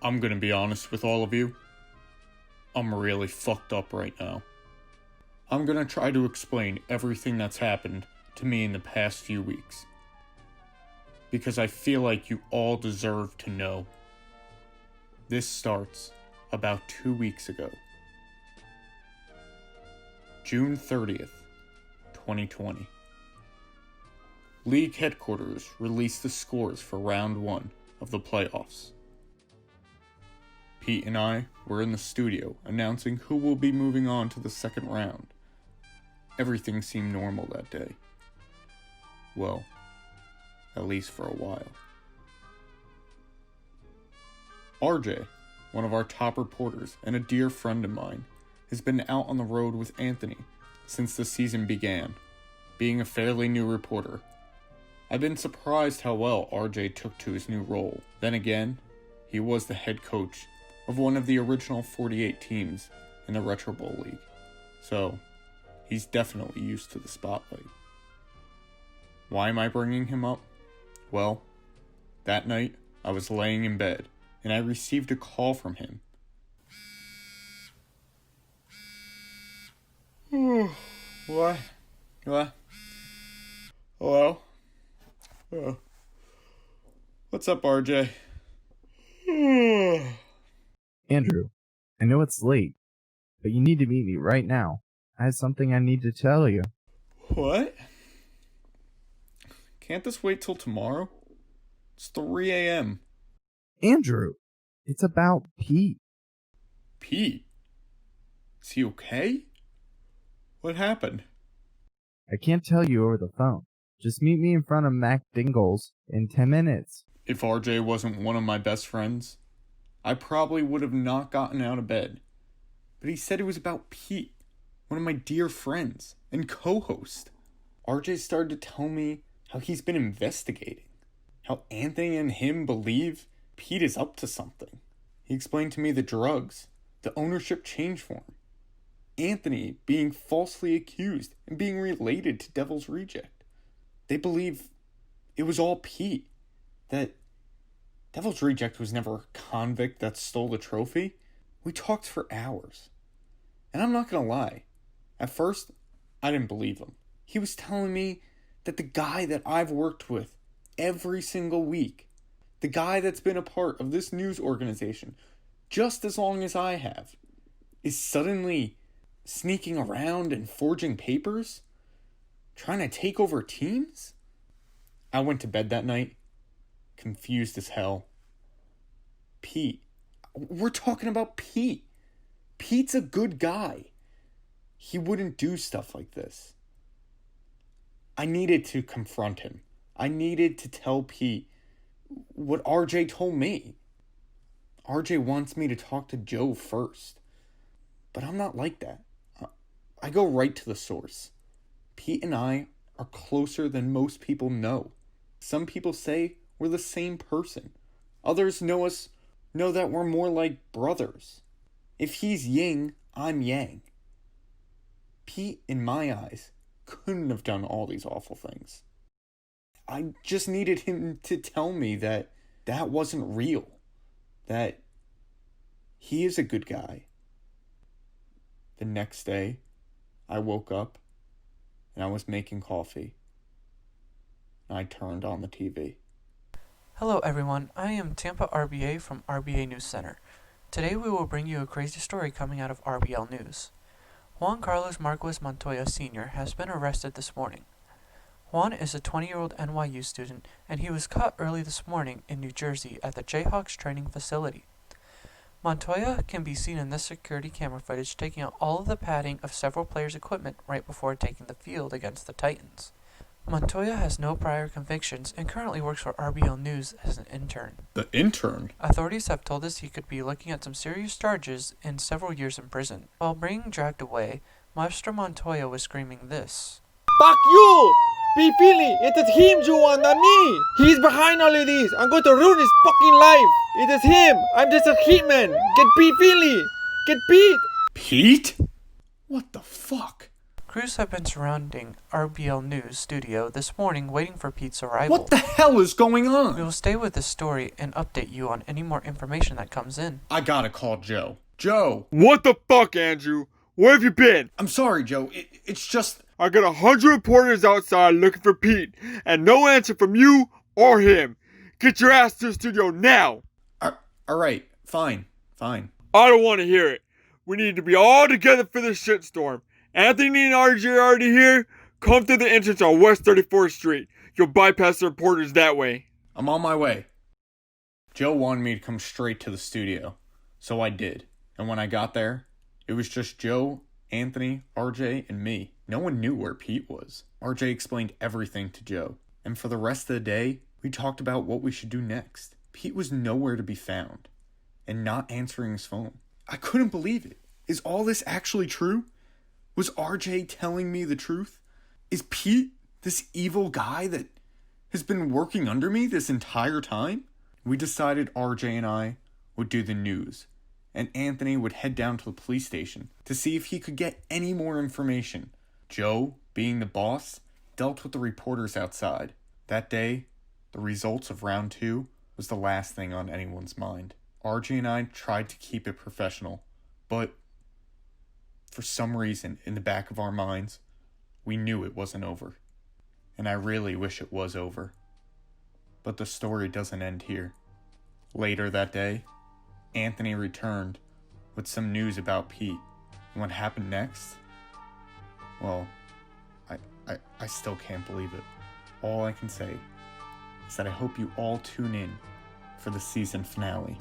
I'm gonna be honest with all of you. I'm really fucked up right now. I'm gonna try to explain everything that's happened to me in the past few weeks. Because I feel like you all deserve to know. This starts about 2 weeks ago. June 30th, 2020. League headquarters released the scores for round 1 of the playoffs. Pete and I were in the studio announcing who will be moving on to the second round. Everything seemed normal that day. Well, at least for a while. RJ, one of our top reporters and a dear friend of mine, has been out on the road with Anthony since the season began, being a fairly new reporter. I've been surprised how well RJ took to his new role. Then again, he was the head coach of one of the original 48 teams in the RetroBowl League, so he's definitely used to the spotlight. Why am I bringing him up? Well, that night I was laying in bed and I received a call from him. What? Hello? What's up, RJ? Andrew, I know it's late, but you need to meet me right now. I have something I need to tell you. What? Can't this wait till tomorrow? It's 3 a.m. Andrew, it's about Pete. Pete? Is he okay? What happened? I can't tell you over the phone. Just meet me in front of Mac Dingles in 10 minutes. If RJ wasn't one of my best friends, I probably would have not gotten out of bed. But he said it was about Pete, one of my dear friends and co-host. RJ started to tell me how he's been investigating, how Anthony and him believe Pete is up to something. He explained to me the drugs, the ownership change form, Anthony being falsely accused and being related to Devil's Reject. They believe it was all Pete, that Devil's Reject was never a convict that stole the trophy. We talked for hours. And I'm not gonna lie, at first, I didn't believe him. He was telling me that the guy that I've worked with every single week, the guy that's been a part of this news organization just as long as I have, is suddenly sneaking around and forging papers, trying to take over teams. I went to bed that night, confused as hell. Pete. We're talking about Pete. Pete's a good guy. He wouldn't do stuff like this. I needed to confront him. I needed to tell Pete what RJ told me. RJ wants me to talk to Joe first. But I'm not like that. I go right to the source. Pete and I are closer than most people know. Some people say we're the same person. Others know that we're more like brothers. If he's yin, I'm yang. Pete, in my eyes, couldn't have done all these awful things. I just needed him to tell me that that wasn't real. That he is a good guy. The next day, I woke up and I was making coffee. And I turned on the TV. Hello everyone, I am Tampa RBA from RBA News Center. Today we will bring you a crazy story coming out of RBL News. Juan Carlos Marquez Montoya Sr. has been arrested this morning. Juan is a 20-year-old NYU student, and he was caught early this morning in New Jersey at the Jayhawks training facility. Montoya can be seen in this security camera footage taking out all of the padding of several players' equipment right before taking the field against the Titans. Montoya has no prior convictions and currently works for RBL News as an intern. The intern? Authorities have told us he could be looking at some serious charges and several years in prison. While being dragged away, Maestro Montoya was screaming this. Fuck you! P. Philly, it is him, Juan, not me! He's behind all of this! I'm going to ruin his fucking life! It is him! I'm just a hitman! Get P. Philly! Get Pete! Pete? What the fuck? Crews have been surrounding RBL News studio this morning waiting for Pete's arrival. What the hell is going We on? will stay with this story and update you on any more information that comes in. I gotta call Joe. Joe! What the fuck, Andrew? Where have you been? I'm sorry, Joe. It's just... I got 100 reporters outside looking for Pete, and no answer from you or him. Get your ass to the studio now! Alright, fine. I don't want to hear it. We need to be all together for this shitstorm. Anthony and RJ are already here. Come through the entrance on West 34th Street. You'll bypass the reporters that way. I'm on my way. Joe wanted me to come straight to the studio, so I did. And when I got there, it was just Joe, Anthony, RJ, and me. No one knew where Pete was. RJ explained everything to Joe. And for the rest of the day, we talked about what we should do next. Pete was nowhere to be found, and not answering his phone. I couldn't believe it. Is all this actually true? Was RJ telling me the truth? Is Pete this evil guy that has been working under me this entire time? We decided RJ and I would do the news, and Anthony would head down to the police station to see if he could get any more information. Joe, being the boss, dealt with the reporters outside. That day, the results of round 2 was the last thing on anyone's mind. RJ and I tried to keep it professional, but for some reason in the back of our minds, we knew it wasn't over. And I really wish it was over. But the story doesn't end here. Later that day, Anthony returned with some news about Pete. And what happened next? Well, I still can't believe it. All I can say is that I hope you all tune in for the season finale.